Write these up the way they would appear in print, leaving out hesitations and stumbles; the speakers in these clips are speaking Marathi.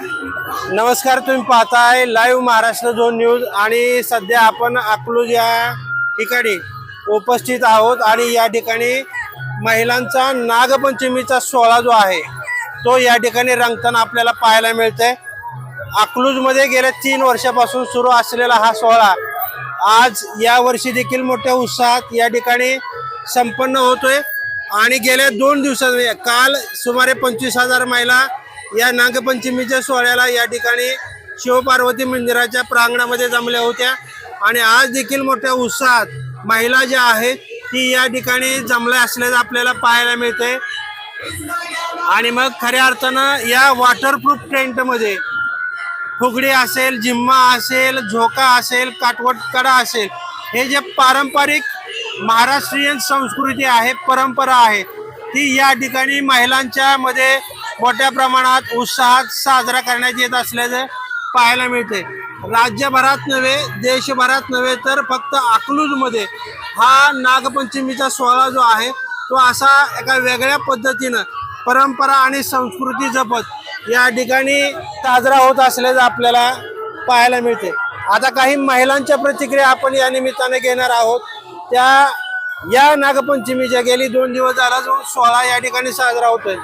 नमस्कार, तुम्ही पाहताय लाईव्ह महाराष्ट्र झोन न्यूज आणि सध्या आपण अकलूज या ठिकाणी उपस्थित आहोत आणि या ठिकाणी महिलांचा नागपंचमीचा सोहळा जो आहे तो या ठिकाणी रंगताना आपल्याला पाहायला मिळतंय। अकलूजमध्ये गेल्या 3 वर्षापासून सुरू असलेला हा सोहळा आज या वर्षी देखील मोठ्या उत्साहात या ठिकाणी संपन्न होतोय आणि गेल्या 2 दिवसात काल सुमारे 25,000 महिला या नागपंचमीच्या सोहळ्याला या ठिकाणी शिवपार्वती मंदिराच्या प्रांगणामध्ये जमल्या होत्या आणि आज देखील मोठ्या उत्साहात महिला ज्या आहेत ती या ठिकाणी जमल्या असल्याचं आपल्याला पाहायला मिळतंय। आणि मग खऱ्या अर्थानं या वॉटरप्रूफ टेंटमध्ये फुगडी असेल, जिम्मा असेल, झोका असेल, काटवटकडा असेल, हे जे पारंपरिक महाराष्ट्रीयन संस्कृती आहे, परंपरा आहे, ती या ठिकाणी महिलांच्या मध्ये मोठ्या प्रमाणात उत्साहात साजरा करण्यात येत असल्याचं पाहायला मिळते। राज्यभरात नव्हे, देशभरात नव्हे, तर फक्त अकलूजमध्ये हा नागपंचमीचा सोहळा जो आहे तो असा एका वेगळ्या पद्धतीनं परंपरा आणि संस्कृती जपत या ठिकाणी साजरा होत असल्याचं आपल्याला पाहायला मिळते। आता काही महिलांच्या प्रतिक्रिया आपण या निमित्ताने घेणार आहोत। त्या या नागपंचमीच्या गेली 2 दिवस झाला जो सोहळा या ठिकाणी साजरा होतोय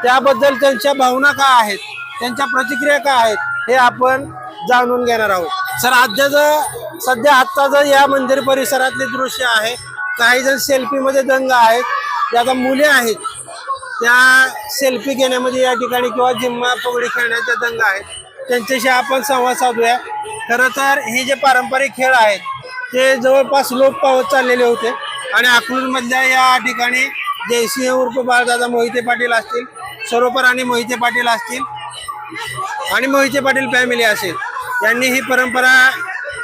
त्याबद्दल त्यांच्या भावना काय आहेत, त्यांच्या प्रतिक्रिया काय आहेत, हे आपण जाणून घेणार आहोत। सर, सध्या आत्ताचं या मंदिर परिसरातले दृश्य आहे, काही जण सेल्फीमध्ये दंग आहेत, ज्या आता मुले आहेत त्या सेल्फी घेण्यामध्ये या ठिकाणी किंवा जिम्मा फुगडी खेळण्याच्या दंग आहेत, त्यांच्याशी आपण संवाद साधूया। खरं तर हे जे पारंपरिक खेळ आहेत ते जवळपास लोप पावत चाललेले होते आणि अकलूजमधल्या या ठिकाणी जयसिंह उर्फ बाळदादा मोहिते पाटील असतील, सरोपर आणि मोहिते पाटील असतील आणि मोहिते पाटील फॅमिली असेल, यांनी ही परंपरा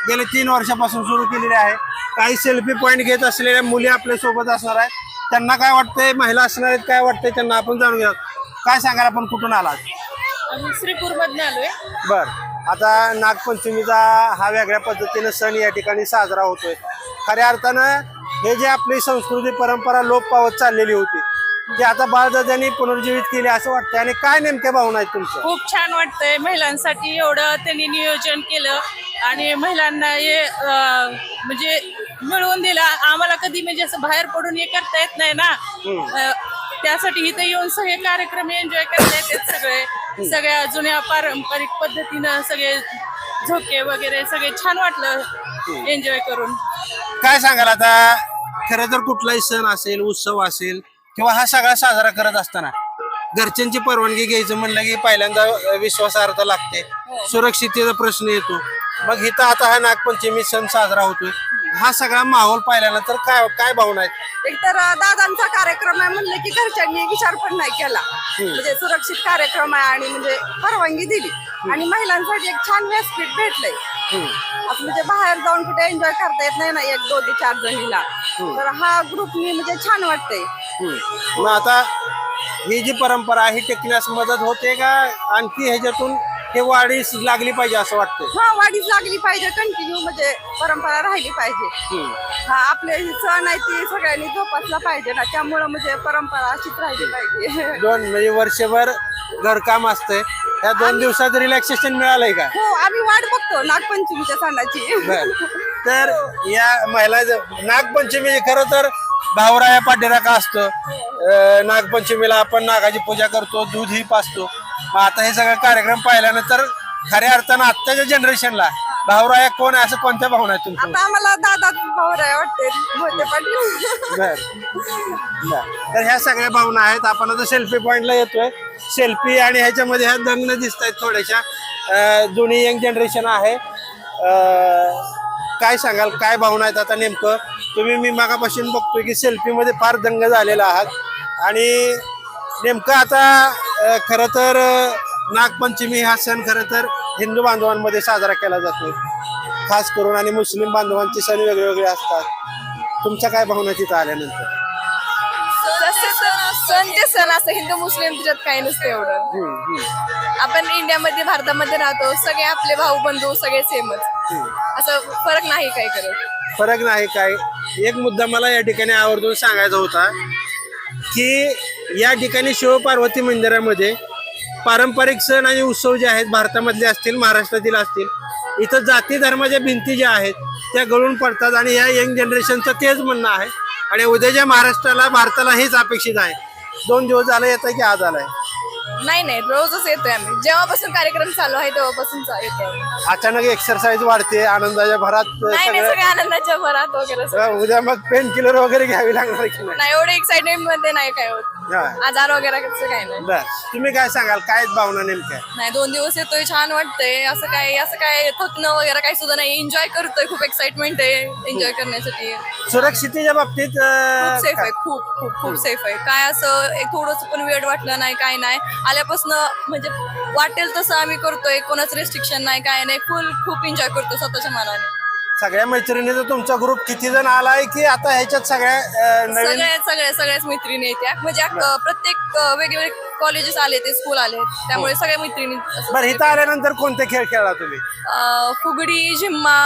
गेल्या 3 वर्षापासून सुरू केलेली आहे। काही सेल्फी पॉईंट घेत असलेल्या मुली आपल्या सोबत असणार आहेत, त्यांना काय वाटतंय, महिला असणार आहेत काय वाटतंय त्यांना आपण जाणून घेऊ। काय सांगाल, आपण कुठून आलात? आम्ही श्रीपूरमधून आलोय। बर, आता नागपंचमीचा हा वेगळ्या पद्धतीने सण या ठिकाणी साजरा होतोय। खऱ्या अर्थानं हे जे आपली संस्कृती परंपरा लोप पावत चाललेली होती ते आता बाळदादांनी पुनर्जीवित केली असं वाटतंय, आणि काय नेमक्या भावना आहेत तुमच्या? खूप छान वाटतंय, महिलांसाठी एवढं त्यांनी नियोजन केलं आणि महिलांना हे म्हणजे मिळवून दिलं। आम्हाला कधी म्हणजे असं बाहेर पडून हे करता येत नाही ना, त्यासाठी इथे येऊन सगळे कार्यक्रम एन्जॉय करता येतात। सगळ्या जुन्या पारंपरिक पद्धतीनं सगळे झोके वगैरे सगळे छान वाटलं एन्जॉय करून। काय सांगाल, आता खरं तर कुठलाही सण असेल, उत्सव असेल किंवा हा सगळा साजरा करत असताना घरच्यांची परवानगी घ्यायचं म्हणलं की पहिल्यांदा विश्वासार्हता लागते, सुरक्षिततेचा प्रश्न येतो। मग इथं आता हा नागपंचमी सण साजरा होतोय, हा सगळा माहोल पाहिल्यानंतर काय काय भावना आहेत? एकतर दादांचा कार्यक्रम आहे म्हणलं की घरच्यांनी विचार पण नाही केला, म्हणजे सुरक्षित कार्यक्रम आहे आणि म्हणजे परवानगी दिली आणि महिलांसाठी एक छान व्यासपीठ भेटलंय। असं म्हणजे बाहेर जाऊन कुठे एन्जॉय करता येत नाही ना 1, 2, 4 जणीला, तर हा ग्रुपनी म्हणजे छान वाटतंय। मग आता ही जी परंपरा ही टिकण्यास मदत होते का आणखी ह्याच्यातून हे वाढीस लागली पाहिजे असं वाटतंय? हा, वाढीच लागली पाहिजे, कंटिन्यू म्हणजे परंपरा राहिली पाहिजे। हा, आपले सण आहे ती सगळ्यांनी जोपासला पाहिजे ना, त्यामुळं म्हणजे परंपरा अशीच राहिली पाहिजे। म्हणजे वर्षभर घरकाम असतंय, ह्या 2 दिवसात रिलॅक्सेशन मिळालंय का? हो, आम्ही वाट बघतो नागपंचमीच्या सणाची। तर या महिला नागपंचमी खरं तर भावराया पाठीराखा असतो। नागपंचमीला आपण नागाची पूजा करतो, दूध ही पाजतो। मग आता हे सगळं कार्यक्रम पाहिल्यानंतर खऱ्या अर्थानं आत्ताच्या जनरेशनला भावराया कोण आहे असं कोणत्या भावना आहेत तुमच्या? आता आम्हाला दादा भावराया वाटते, मोहिते पाटील। तर ह्या सगळ्या भावना आहेत। आपण आता सेल्फी पॉइंटला येतोय, सेल्फी आणि ह्याच्यामध्ये ह्या दंगन दिसत आहेत थोड्याशा, जुनी यंग जनरेशन आहे। काय सांगाल, काय भावना आहेत आता नेमकं? तुम्ही मी मागापासून बघतोय की सेल्फीमध्ये फार दंग झालेला आहात आणि नेमकं आता खरं तर नागपंचमी हा सण खरं तर हिंदू बांधवांमध्ये साजरा केला जातो खास करून, आणि मुस्लिम बांधवांचे सण वेगवेगळे असतात। तुमच्या काय भावना तिथं आल्यानंतर? सण ते सण असं हिंदू मुस्लिम त्याच्यात काही नसतं एवढं। आपण इंडियामध्ये भारतामध्ये राहतो, सगळे आपले भाऊ बंधू सगळे सेमच, असं फरक नाही काय करत। फरक नाही काय? एक मुद्दा मला या ठिकाणी आवर्जून सांगायचा होता की या ठिकाणी शिवपार्वती मंदिरामध्ये पारंपरिक सण आणि उत्सव जे आहेत भारतामधले असतील, महाराष्ट्रातील असतील, इथं जाती धर्माच्या भिंती ज्या आहेत त्या गळून पडतात आणि या यंग जनरेशनचं तेच म्हणणं आहे. आणि उद्याच्या महाराष्ट्राला, भारताला हेच अपेक्षित आहे. 2 दिवस झालं येत आहे की आज आलाय? नाही रोजच येतोय आम्ही, जेव्हापासून कार्यक्रम चालू आहे तेव्हापासून येतोय. अचानक एक्सरसाइज वाढते, आनंदाच्या भरात सगळं. सगळ्या आनंदाच्या भरात वगैरे उद्या मग पेन किलर वगैरे घ्यावी लागणार की नाही? नाही, एवढे एक्साइटमेंट मध्ये नाही काय होत, हा. आजार वगैरे कसं काय नाही. बर, तुम्ही काय सांगाल, काय भावना नेमक्या? नाही, 2 दिवस येतोय, छान वाटतंय. असं काय थकणं वगैरे काही सुद्धा नाही, एन्जॉय करतोय. खूप एक्साइटमेंट आहे एन्जॉय करण्यासाठी. सुरक्षितेच्या बाबतीत खूप सेफ आहे, खूप सेफ आहे. काय असं एक थोडंसं पण वेळ वाटलं नाही, काय नाही. आल्यापासून म्हणजे वाटेल तसं आम्ही करतोय, कोणाचं रेस्ट्रिक्शन नाही, काय नाही. खूप एन्जॉय करतो स्वतःच्या मनाने. सगळ्या मैत्रिणीचा तुमचा ग्रुप किती जण आलाय की आता ह्याच्यात नवीन? सगळ्याच मैत्रिणी येत्या, म्हणजे प्रत्येक वेगवेगळे कॉलेजेस आले, ते स्कूल आले, त्यामुळे सगळ्या मैत्रिणी. बरं, इथं आल्यानंतर कोणते खेळ खेळला तुम्ही? फुगडी, झिम्मा,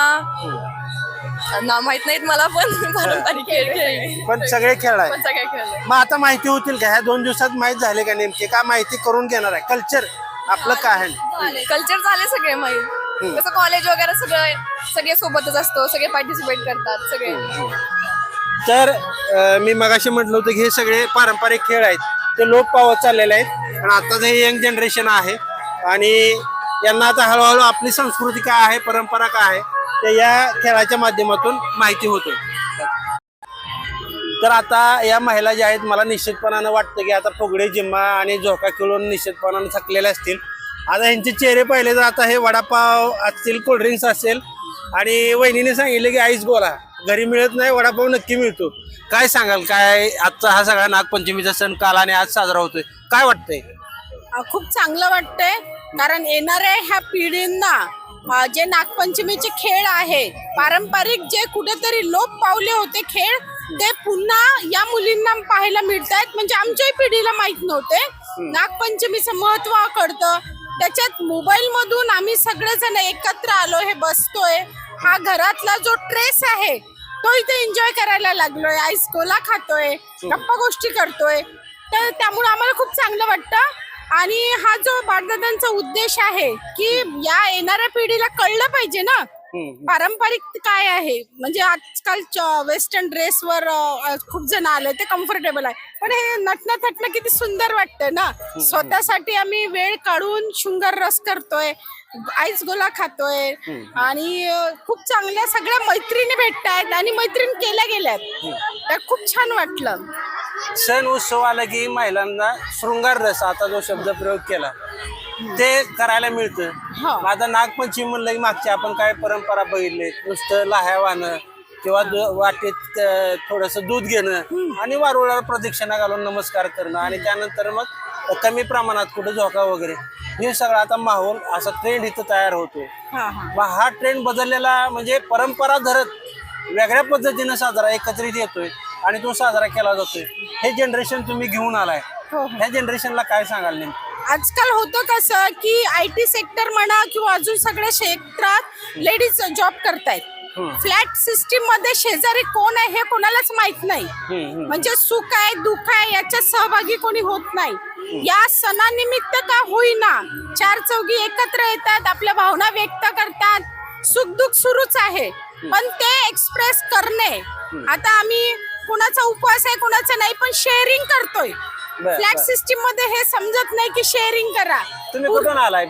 नाव माहित नाहीत मला, पण पारंपरिक खेळ खेळले. पण सगळे खेळलाय. पण सगळे खेळले. मग आता माहिती होतील का ह्या 2 दिवसात? माहित झाले का नेमके, का माहिती करून घेणार आहे? कल्चर आपलं काय आहे? कल्चर झाले सगळे माहित. कसं कॉलेज वगैरे सगळे सोबतच असतो, सगळे पार्टिसिपेट करतात सगळे. तर मी मगाशी म्हटलं होतं की हे सगळे पारंपरिक खेळ आहेत ते लोप पावत चाललेले आहेत. आणि आता हे यंग जनरेशन आहे आणि यांना आता हळूहळू आपली संस्कृती काय आहे, परंपरा काय आहे ते या खेळाच्या माध्यमातून माहिती होते. तर आता या महिला ज्या आहेत, मला निश्चितपणानं वाटतं की आता फुगडी, जिम्मा आणि झोका खेळून निश्चितपणानं थकलेल्या असतील. आता यांचे चेहरे पाहिले तर आता हे वडापाव असतील, कोल्ड्रिंक्स असेल, आणि वहिनीने सांगितले की आईस गोला घरी मिळत नाही, वडापाव नक्की मिळतो. काय सांगाल, काय आजचा हा सगळा नागपंचमीचा सण काल आणि आज साजरा होतोय, काय वाटतंय? खूप चांगलं वाटतंय, कारण येणाऱ्या ह्या पिढींना जे नागपंचमीचे खेळ आहे, पारंपरिक जे कुठेतरी लोप पावले होते खेळ, ते पुन्हा या मुलींना पाहायला मिळत आहेत. म्हणजे आमच्याही पिढीला माहित नव्हते नागपंचमीचं महत्व कळतं. त्याच्यात मोबाईल मधून आम्ही सगळेजण एकत्र आलो, हे बसतोय, हा घरातला जो ट्रेस आहे तो इथे एन्जॉय करायला लागलोय, आईस गोला खातोय, गप्पा गोष्टी करतोय. तर त्यामुळे आम्हाला खूप चांगलं वाटतं. आणि हा जो बाळदादांचा उद्देश आहे की या येणाऱ्या पिढीला कळलं पाहिजे ना पारंपरिक काय आहे. म्हणजे आजकाल वेस्टर्न ड्रेसवर खूप जण आले, ते कम्फर्टेबल आहे, पण हे नटणं थटणं किती सुंदर वाटतं ना. स्वतःसाठी आम्ही वेळ काढून शृंगार रस करतोय, आईस गोला खातोय, आणि खूप चांगल्या सगळ्या मैत्रिणी भेटतायत आणि मैत्रीण केल्या गेल्यात. तर खूप छान वाटलं. सण उत्सव आला की महिलांना शृंगार रस, आता जो शब्द प्रयोग केला ते करायला मिळतं. आता नागपंचमी म्हणलं की मागच्या आपण काय परंपरा बघितले, नुसतं लाह्या वाहणं किंवा वाटेत थोडंसं दूध घेणं आणि वारुळाला प्रदक्षिणा घालून नमस्कार करणं, आणि त्यानंतर मग कमी प्रमाणात कुठं झोका वगैरे, हे सगळं आता माहोल असा ट्रेंड इथं तयार होतोय. मग हा ट्रेंड बदललेला, म्हणजे परंपरा धरत वेगळ्या पद्धतीनं साजरा एकत्रित येतोय आणि तो साजरा केला जातोय. हे जनरेशन तुम्ही घेऊन आलाय, ह्या जनरेशनला काय सांगाल नेमकं? आजकाल होतं कसं की IT सेक्टर म्हणा किंवा अजून सगळ्या क्षेत्रात लेडीज जॉब करतायत. फ्लॅट सिस्टीम मध्ये शेजारी कोण आहे हे कोणालाच माहित नाही. म्हणजे सुख आहे, दुःख आहे, याच्यात सहभागी कोणी होत नाही. या सणानिमित्त का होईना 4 चौघी एकत्र येतात, आपल्या भावना व्यक्त करतात, सुख दुःख सुरूच आहे, पण ते एक्सप्रेस करणे. आता आम्ही कुणाचा उपवास आहे कुणाचा नाही, पण शेअरिंग करतोय. फ्लॅट सिस्टीम मध्ये हे समजत नाही की शेअरिंग करा. तुम्ही कुठून आलाय?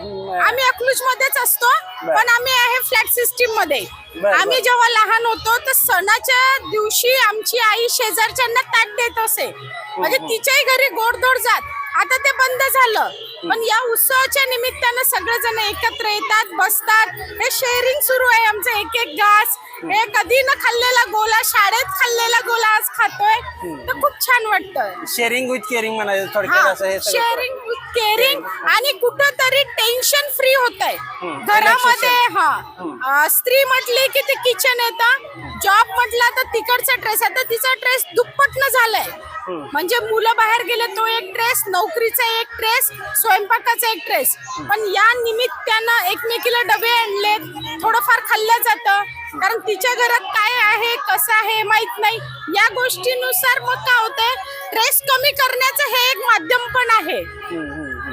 आम्ही अकलूज मध्येच असतो, पण आम्ही आहे फ्लॅट सिस्टीम मध्ये. आम्ही जेव्हा लहान होतो तर सणाच्या दिवशी आमची आई शेजारच्यांना ताट देत असे, म्हणजे तिच्याही घरी गोडधोड जात. आता ते बंद झालं, पण या उत्सवाच्या निमित्तानं सगळेजण एकत्र येतात, बसतात, हे शेअरिंग सुरू आहे आमचं. एक घास, हे कधी न खाल्लेला गोला, शाळेत खाल्लेला गोला आज खातोय, तर खूप छान वाटतं. शेअरिंग विथ केअरिंग म्हणायचं थोडक्यात असं हे सगळं. शेअरिंग विथ केअरिंग, आणि कुठंतरी टेन्शन फ्री होत आहे घरामध्ये. स्त्री म्हटली की ते किचन येतं, जॉब म्हटला तर तिकडचा ट्रेस, आता तिचा ट्रेस दुप्पटनं झालाय. म्हणजे मुलं बाहेर गेले तो एक ट्रेस, नोकरीचा एक ट्रेस, स्वयंपाकाचा एक ट्रेस. पण या निमित्तानं एकमेकीला डबे आणले, थोडंफार खाल्लं जातं, कारण तिच्या घरात काय आहे कसं आहे माहित नाही. या गोष्टीनुसार मग काय होतंय, ट्रेस कमी करण्याचं हे एक माध्यम पण आहे.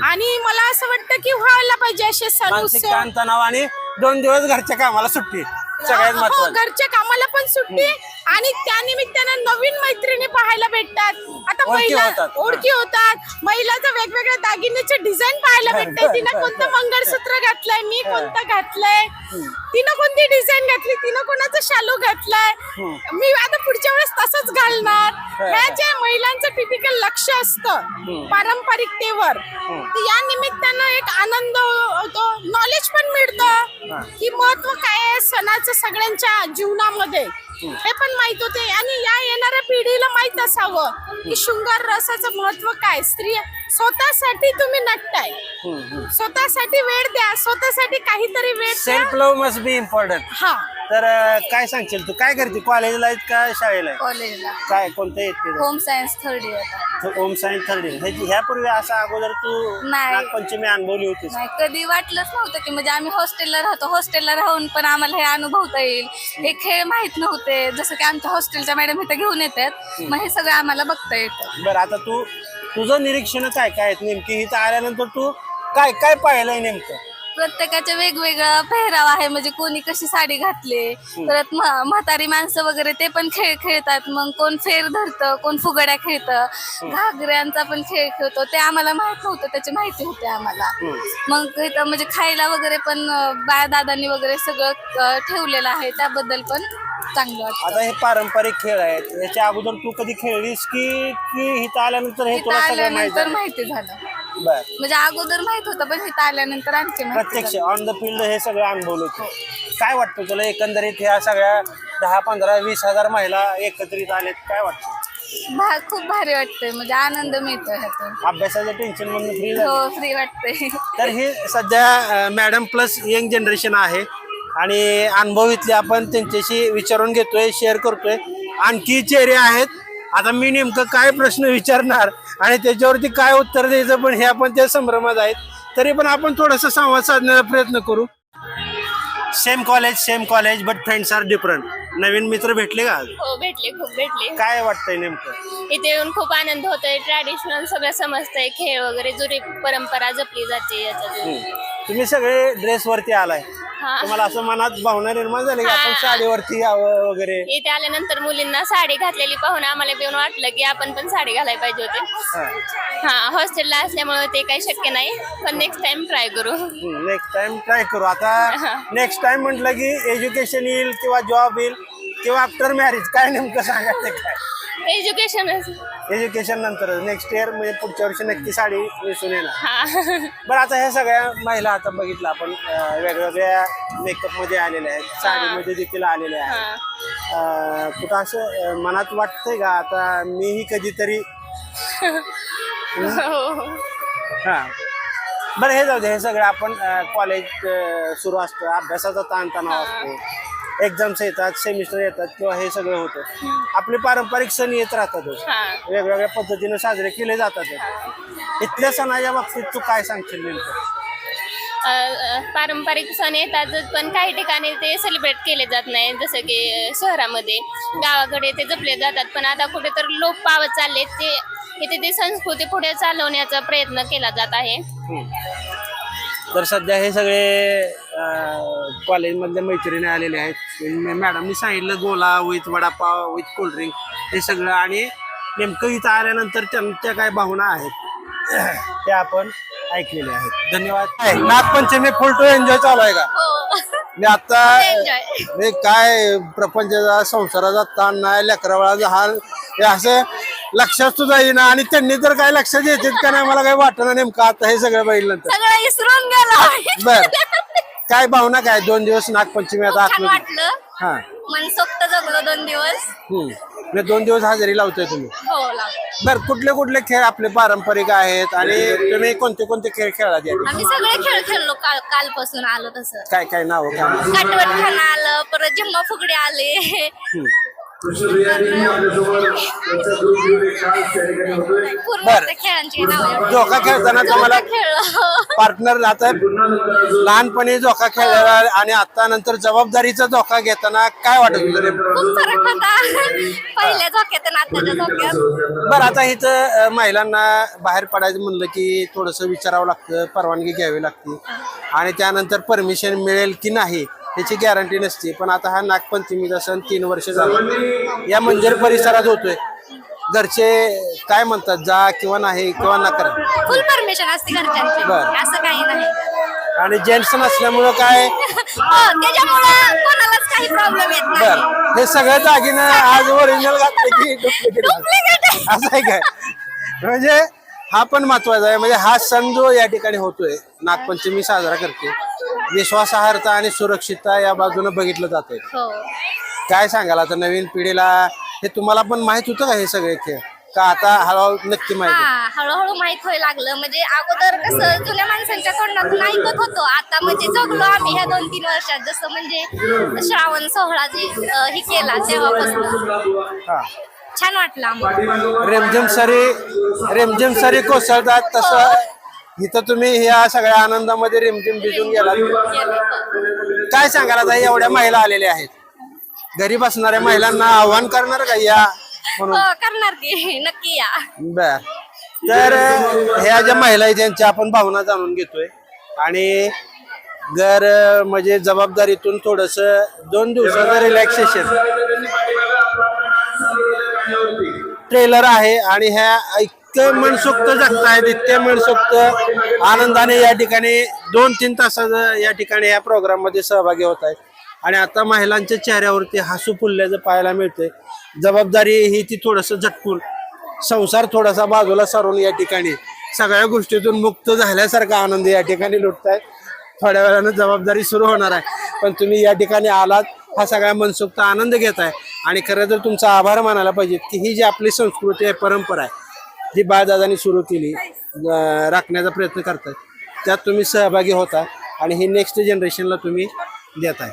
आणि मला असं वाटतं की व्हायला पाहिजे असे सण मानसिक उत्सव. ताणतणाव आणि 2 दिवस घरच्या कामाला सुट्टी सगळ्यात हो, महत्वाचं. घरच्या कामाला पण सुट्टी आणि त्या निमित्तानं नवीन मैत्रिणी पाहायला भेटतात. आता ओळखी महिला होतात. ओळखी होतात, महिलाचं वेगवेगळ्या दागिन्याचे डिझाईन पाहायला भेटते. तिनं कोणतं मंगळसूत्र घातलंय, मी कोणतं घातलंय, तिनं कोणती डिझाईन घातली, तिनं कोणाचं शालू घातलाय, मी आता पुढच्या वेळेस तसंच घालणार. ह्या जे महिलांचं टिपिकल लक्ष असतं पारंपरिकतेवर, तर या निमित्तानं एक आनंद होतो, नॉलेज पण मिळतं की महत्व काय आहे सणाचं सगळ्यांच्या जीवनामध्ये, हे पण माहित होते. आणि या येणाऱ्या पिढीला माहित असावं की शृंगार रसाचं महत्व काय. स्त्री स्वतःसाठी तुम्ही नटताय, स्वतःसाठी वेळ द्या, स्वतःसाठी काहीतरी वेळ द्या. Self love must be important. हा, तर काय सांगशील तू, काय करते, कॉलेजला आहेत का शाळेला आहे? कॉलेजला काय कोणतं येते? Home science 3rd year. Home science 3rd year. ह्यापूर्वी असं अगोदर तू नाही. नागपंचमी अनुभवली होतीस? नाही, कधी वाटलंच नव्हतं की म्हणजे आम्ही हॉस्टेलला राहतो, हॉस्टेलला राहून पण आम्हाला हे अनुभवता येईल. हे खेळ माहित नव्हते, जसं की आमच्या हॉस्टेलच्या मॅडम इथं घेऊन येतात, मग हे सगळं आम्हाला बघता येतं. बरं, आता तुझं निरीक्षण काय काय आहेत नेमकी इथं आल्यानंतर तू काय काय पाहिलंय नेमकं? प्रत्येकाचे वेगवेगळा पेहराव आहे, म्हणजे कोणी कशी साडी घातली, परत म्हातारी माणसं वगैरे ते पण खेळ खेळतात. मग कोण फेर धरतं, कोण फुगड्या खेळतं, घागऱ्यांचा पण खेळ खेळतो. ते आम्हाला माहित नव्हतं, त्याची माहिती होती आम्हाला. मग इथं म्हणजे खायला वगैरे पण बाया दादांनी वगैरे सगळं ठेवलेलं आहे, त्याबद्दल पण चांगलं वाटतं. आता हे पारंपरिक खेळ आहेत, याच्या अगोदर तू कधी खेळलीस की की इथं आल्यानंतर हे इथं तुला सगळं माहित आल्यानंतर झालं? माहिती झालं, बर, म्हणजे अगोदर माहित होतं पण इथं आल्यानंतर आणखी माहिती प्रत्यक्ष झालं. ऑन द फील्ड हे सगळं अनुभवलं होतं. काय वाटतं तुला एकंदरीत ह्या सगळ्या 10, 15, 20 हजार महिला एकत्रित आलेत, काय वाटतं? खूप भारी वाटतंय, म्हणजे आनंद मिळतो ह्यातून. अभ्यासाच्या टेन्शन मधून फ्री झालं? हो, फ्री वाटतंय. तर हे सध्या मॅडम प्लस यंग जनरेशन आहे आणि अनुभव इथले आपण त्यांच्याशी विचारून घेतोय, शेअर करतोय. आणखी चेहरे आहेत, आता मी नेमकं काय प्रश्न विचारणार आणि त्याच्यावरती काय उत्तर द्यायचं पण हे आपण त्या संभ्रमात आहेत. तरी पण आपण थोडासा संवाद साधण्याचा प्रयत्न करू. Same college but friends are different. नवीन मित्र भेटले का? हो, भेटले, खूप भेटले. काय वाटतंय नेमकं? इथे येऊन खूप आनंद होतोय. ट्रॅडिशनल सगळं समजतंय, खेळ वगैरे जुनी परंपरा जपली जाते याच्यातून. तुम्ही सगळे ड्रेसवरती आलाय, हा. तुम्हाला असं मनात भावना निर्माण झाली की आपण साडीवरती यावं वगैरे? इथे आल्यानंतर मुलींना साडी घातलेली पाहून आम्हाला येऊन वाटलं की आपण पण साडी घालायला पाहिजे होते. हा, हॉस्टेलला असल्यामुळे ते काही शक्य नाही, पण नेक्स्ट टाइम ट्राय करू. नेक्स्ट टाइम ट्राय करू. आता नेक्स्ट टाइम म्हटलं की एज्युकेशन येईल किंवा जॉब येईल किंवा आफ्टर मॅरेज, काय नेमकं सांगायचं काय? एज्युकेशन नंतर नेक्स्ट इयर म्हणजे पुढच्या वर्षी नक्की साडी नेसून येणार. हा. बरं, आता ह्या सगळ्या महिला आता बघितलं आपण वेगवेगळ्या मेकअप मध्ये आलेल्या आहेत, साडीमध्ये देखील आलेल्या आहेत. कुठं असं मनात वाटतंय का आता मीही कधीतरी? हा, बरं, हे जाऊ दे. हे सगळं आपण कॉलेज सुरू असतं, अभ्यासाचा ताणतणाव असतो, एक्झाम्स येतात, सेमिस्टर येतात किंवा हे सगळं होतं. आपले पारंपरिक सण येत राहतातच, वेगवेगळ्या पद्धतीनं साजरे केले जातात. इथल्या सणाच्या बाबतीत तू काय सांगशील नेमकं? पारंपरिक सण येतात पण काही ठिकाणी ते सेलिब्रेट केले जात नाही, जसं की शहरामध्ये. गावाकडे ते जपले जातात, पण आता कुठेतरी लोप पावत चालले. ते इथे ती संस्कृती पुढे चालवण्याचा प्रयत्न केला जात आहे. तर सध्या हे सगळे कॉलेजमधल्या मैत्रिणी आलेले आहेत. मॅडमनी सांगितलं गोला विथ वडापाव विथ कोल्ड्रिंक हे सगळं, आणि नेमकं इथं आल्यानंतर त्यांच्या काय भावना आहेत त्या आपण ऐकलेल्या आहेत. धन्यवाद. नागपंचमी फुल टू एन्जॉय चालू आहे का? मी आता हे काय प्रपंचाचा संसाराचा ताण नाही, लेकरावाळाचा हाल हे असं लक्षात सुद्धा येईना, आणि त्यांनी तर काय लक्षात येतात का नाही मला काही वाटणं नेमकं आता हे सगळं बघितल्यानंतर. सगळं विसरून गेलो. बर, काय भावना काय? 2 दिवस नागपंचमी आता छान वाटलं, हा, मनसोक्त जगलो 2 दिवस. म्हणजे 2 दिवस हजेरी लावतोय तुम्ही? हो, लावतो. बर, कुठले कुठले खेळ आपले पारंपरिक आहेत आणि तुम्ही कोणते कोणते खेळ खेळला? आम्ही सगळे खेळ खेळलो, कालपासून आलो तसं. काय काय नाव? काटवट खाना आलं, परत जिम्मा फुगडे आले, बर झोका खेळताना तुम्हाला पार्टनर आता लहानपणी झोका खेळलेला आणि आता नंतर जबाबदारीचा झोका घेताना काय वाटत होतं? खूप फरक होता पहिल्या झोक्यात आणि आताच्या झोक्यात. बरं आता इथं महिलांना बाहेर पडायचं म्हणलं की थोडस विचारावं लागतं, परवानगी घ्यावी लागते आणि त्यानंतर परमिशन मिळेल की नाही याची गॅरंटी नसते. पण आता हा नागपंचमीचा सण 3 वर्ष झाला या मंदिर परिसरात होतोय. घरचे काय म्हणतात, जा किंवा नाही किंवा नका? फुल परमिशन असते घरच्यांची, बरं. असं काही नाही. आणि जेंट्स नसल्यामुळं काय हो, त्याच्यामुळं कोणालाच काही प्रॉब्लेम येत नाही. बर हे सगळं दागिनं आज ओरिजिनल घातले की डुप्लिकेट Duplicate. असं आहे काय? म्हणजे हा पण महत्वाचा आहे. म्हणजे हा सण जो या ठिकाणी होतोय, नागपंचमी साजरा करते, विश्वासार्हता आणि सुरक्षितता या बाजूने बघितलं जातंय. हो. काय सांगाल आता नवीन पिढीला? हे तुम्हाला पण माहित होतं का हे सगळे खेळ, का आता हळूहळू नक्की माहिती? हा, हळूहळू माहित व्हायला लागलं. म्हणजे अगोदर कसं जुन्या माणसांच्या तोंडातून ऐकत होतो, आता म्हणजे जगलो आम्ही ह्या 2-3 वर्षात. जसं म्हणजे श्रावण सोहळा जे हे केला तेव्हापासून हा छान वाटलं आम्हाला. रेमझेम सरी कोसळतात तसं इथं तुम्ही ह्या सगळ्या आनंदामध्ये रिमझिम भिजून गेलात. काय सांगाल आता एवढ्या महिला आलेल्या आहेत, घरी बसणाऱ्या महिलांना आव्हान करणार का या म्हणून? हो, करणार की नक्की या. बर तर ह्या ज्या महिला आहेत त्यांच्या आपण भावना जाणून घेतोय आणि म्हणजे जबाबदारीतून थोडस 2 दिवसाचं रिलॅक्सेशन ट्रेलर आहे आणि ह्या इतकं मनसोक्त जगतायत, इतके मनसोक्त आनंदाने या ठिकाणी 2-3 तासाचं या ठिकाणी या प्रोग्राम मध्ये सहभागी होत आहेत. आणि आता महिलांच्या चेहऱ्यावरती हसू फुलल्याचं पाहायला मिळतंय. जबाबदारी ही ती थोडस झटकून, संसार थोडासा बाजूला सारून या ठिकाणी सगळ्या गोष्टीतून मुक्त झाल्यासारखा आनंद या ठिकाणी लुटतायत. थोड्या वेळानं जबाबदारी सुरू होणार आहे, पण तुम्ही या ठिकाणी आलात, हा सगळा मनसोक्त आनंद घेताय आणि खरं तर तुमचा आभार मानायला पाहिजेत की ही जी आपली संस्कृती आहे, परंपरा आहे, जी बाळदादांनी सुरू केली, राखण्याचा प्रयत्न करताय, त्यात तुम्ही सहभागी होता आणि ही नेक्स्ट जनरेशनला तुम्ही देताय.